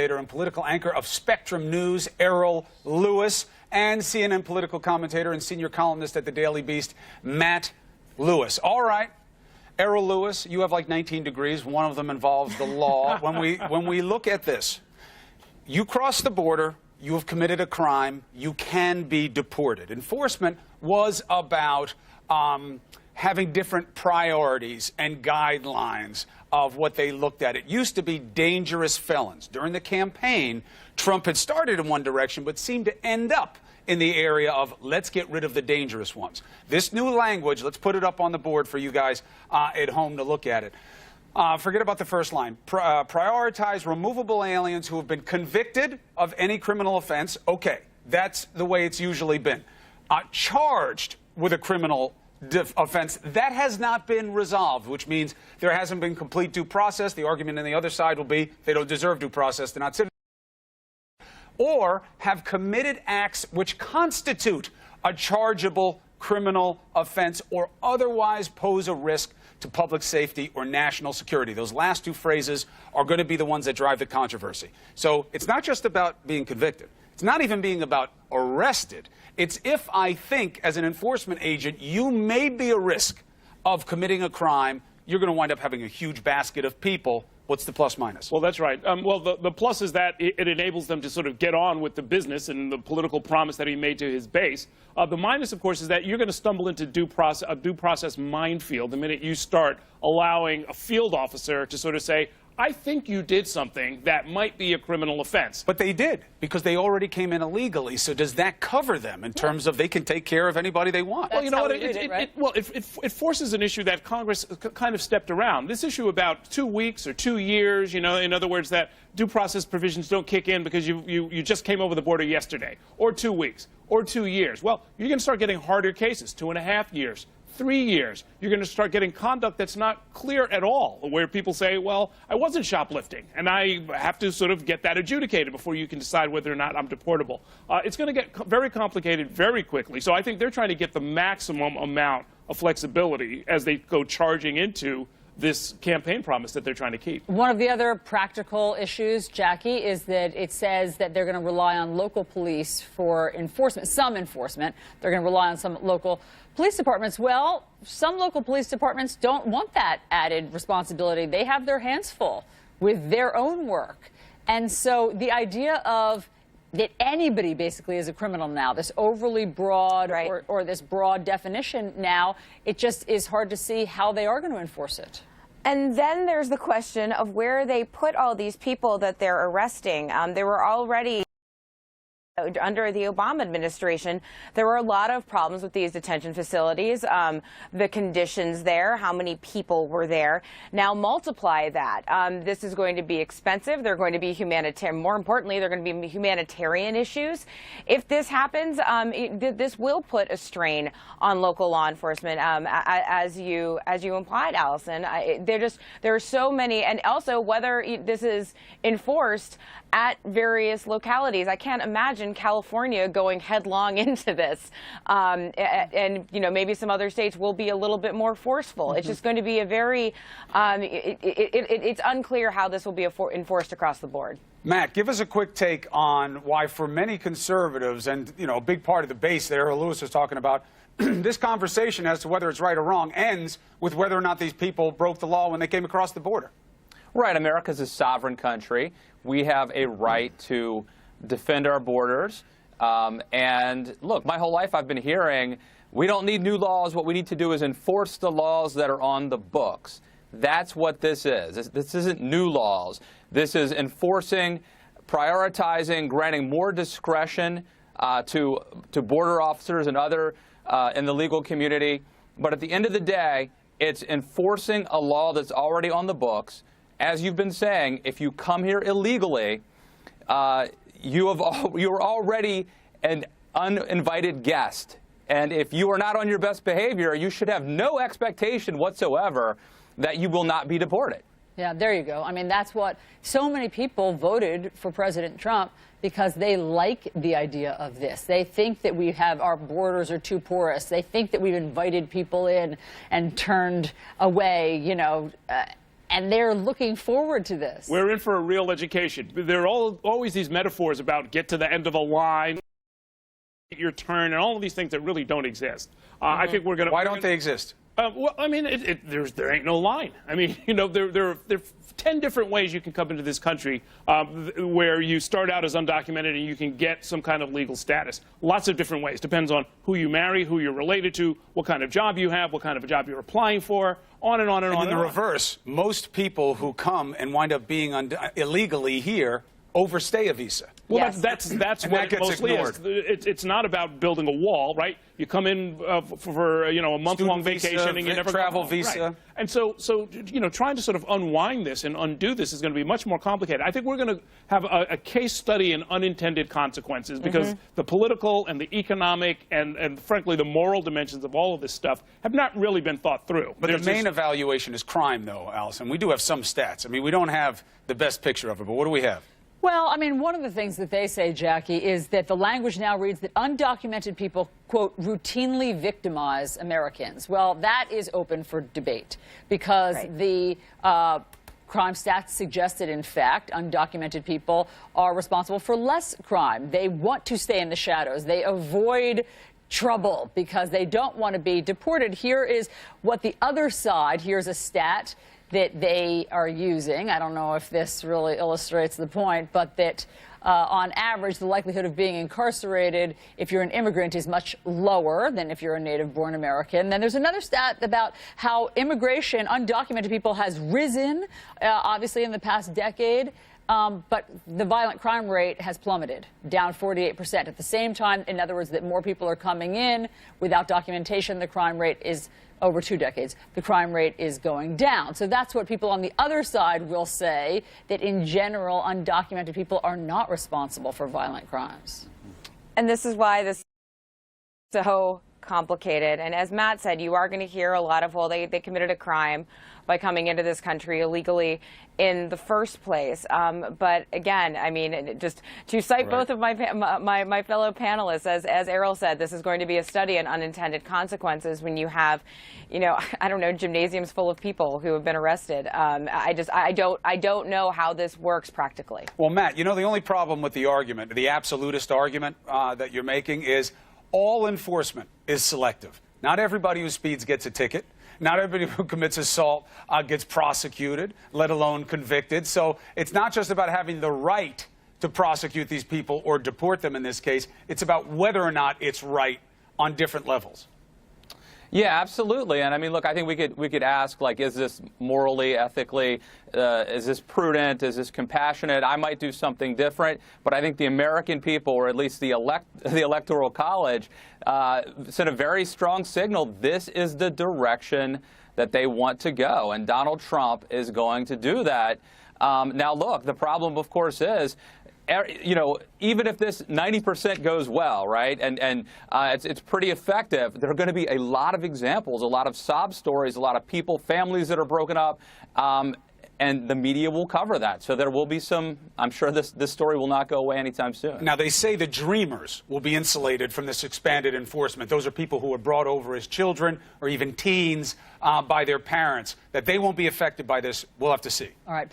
And political anchor of Spectrum News, Errol Lewis, and CNN political commentator and senior columnist at the Daily Beast, Matt Lewis. All right, Errol Lewis, you have like 19 degrees. One of them involves the law. When we look at this, you cross the border, you have committed a crime, you can be deported. Enforcement was about having different priorities and guidelines of what they looked at. It used to be dangerous felons. During the campaign, Trump had started in one direction but seemed to end up in the area of let's get rid of the dangerous ones. This new language, let's put it up on the board for you guys at home to look at it. Forget about the first line. Prioritize removable aliens who have been convicted of any criminal offense. Okay, that's the way it's usually been. Charged with a criminal offense, that has not been resolved, which means there hasn't been complete due process. The argument on the other side will be they don't deserve due process, they're not citizens, or have committed acts which constitute a chargeable criminal offense or otherwise pose a risk to public safety or national security. Those last two phrases are going to be the ones that drive the controversy. So it's not just about being convicted. It's not even being about arrested. It's if I think, as an enforcement agent, you may be a risk of committing a crime, you're going to wind up having a huge basket of people. What's the plus minus? Well, that's right. Well, the plus is that it enables them to sort of get on with the business and the political promise that he made to his base. The minus, of course, is that you're going to stumble into a due process minefield the minute you start allowing a field officer to sort of say, I think you did something that might be a criminal offense. But they did, because they already came in illegally. So does that cover them in terms of they can take care of anybody they want? Well, you know what? It forces an issue that Congress kind of stepped around. This issue about 2 weeks or 2 years, you know, in other words, that due process provisions don't kick in because you just came over the border yesterday, or 2 weeks, or 2 years. Well, you're going to start getting harder cases, 2.5 years. 3 years, you're going to start getting conduct that's not clear at all, where people say, well, I wasn't shoplifting, and I have to sort of get that adjudicated before you can decide whether or not I'm deportable. It's going to get very complicated very quickly. So I think they're trying to get the maximum amount of flexibility as they go charging into this campaign promise that they're trying to keep. One of the other practical issues, Jackie, is that it says that they're going to rely on local police for enforcement, some enforcement. They're going to rely on some local police departments. Well, some local police departments don't want that added responsibility. They have their hands full with their own work. And so the idea of that anybody basically is a criminal now, this overly broad or this broad definition now, it just is hard to see how they are going to enforce it. And then there's the question of where they put all these people that they're arresting. There were already, under the Obama administration, there were a lot of problems with these detention facilities, the conditions there, how many people were there. Now multiply that. This is going to be expensive. They're going to be humanitarian. More importantly, they're going to be humanitarian issues. If this happens, this will put a strain on local law enforcement, as you implied, Allison. There are so many, and also whether this is enforced at various localities. I can't imagine California going headlong into this. And you know, maybe some other states will be a little bit more forceful. It's just going to be a very, it's unclear how this will be enforced across the board. Matt, give us a quick take on why, for many conservatives, and you know, a big part of the base that Errol Lewis was talking about, this conversation as to whether it's right or wrong ends with whether or not these people broke the law when they came across the border. Right. America's a sovereign country. We have a right to defend our borders. And look, my whole life I've been hearing, we don't need new laws. What we need to do is enforce the laws that are on the books. That's what this is. This isn't new laws. This is enforcing, prioritizing, granting more discretion to border officers and other in the legal community. But at the end of the day, it's enforcing a law that's already on the books. As you've been saying, if you come here illegally, you are already an uninvited guest. And if you are not on your best behavior, you should have no expectation whatsoever that you will not be deported. Yeah, there you go. I mean, that's what so many people voted for President Trump, because they like the idea of this. They think that we have our borders are too porous. They think that we've invited people in and turned away, you know, and they're looking forward to this. We're in for a real education. There are always these metaphors about get to the end of the line, your turn, and all of these things that really don't exist. I think we're going to. Why don't they exist? Well, I mean, there ain't no line. I mean, you know, there are 10 different ways you can come into this country where you start out as undocumented and you can get some kind of legal status. Lots of different ways. Depends on who you marry, who you're related to, what kind of job you have, what kind of a job you're applying for, on and on and on. And in the reverse, most people who come and wind up being illegally here overstay a visa. Well, Yes. that's And what that it gets mostly ignored. is. It's not about building a wall, right? You come in for a month-long Student visa, vacation and you never travel go home. visa. Right. And so trying to sort of unwind this and undo this is going to be much more complicated. I think we're going to have a case study in unintended consequences because the political and the economic and frankly the moral dimensions of all of this stuff have not really been thought through. But the main evaluation is crime, though, Allison. We do have some stats. I mean, we don't have the best picture of it, but what do we have? Well, I mean, one of the things that they say, Jackie, is that the language now reads that undocumented people, quote, routinely victimize Americans. Well, that is open for debate because the crime stats suggest that, in fact, undocumented people are responsible for less crime. They want to stay in the shadows. They avoid trouble because they don't want to be deported. Here is what the other side, here's a stat that they are using. I don't know if this really illustrates the point, but that on average, the likelihood of being incarcerated if you're an immigrant is much lower than if you're a native-born American. Then there's another stat about how immigration, undocumented people, has risen, obviously, in the past decade. But the violent crime rate has plummeted, down 48%. At the same time, in other words, that more people are coming in without documentation, the crime rate is, over 2 decades, the crime rate is going down. So that's what people on the other side will say, that in general, undocumented people are not responsible for violent crimes. And this is why this is so complicated. And as Matt said, you are going to hear a lot of, well, they committed a crime by coming into this country illegally in the first place. But again, I mean, just to cite both of my fellow panelists, as Errol said, this is going to be a study in unintended consequences when you have, I don't know, gymnasiums full of people who have been arrested. I don't know how this works practically. Well, Matt, the only problem with the argument, the absolutist argument that you're making is all enforcement is selective. Not everybody who speeds gets a ticket. Not everybody who commits assault gets prosecuted, let alone convicted. So it's not just about having the right to prosecute these people or deport them in this case. It's about whether or not it's right on different levels. Yeah, absolutely. And I mean, look, I think we could ask, like, is this morally, ethically, is this prudent, is this compassionate? I might do something different, but I think the American people, or at least the Electoral College, sent a very strong signal. This is the direction that they want to go, and Donald Trump is going to do that. Now, look, the problem, of course, is, even if this 90% goes well, right, and it's pretty effective, there are going to be a lot of examples, a lot of sob stories, a lot of people, families that are broken up, and the media will cover that. So there will be some, I'm sure this story will not go away anytime soon. Now, they say the dreamers will be insulated from this expanded enforcement. Those are people who were brought over as children or even teens by their parents. That they won't be affected by this, we'll have to see. All right.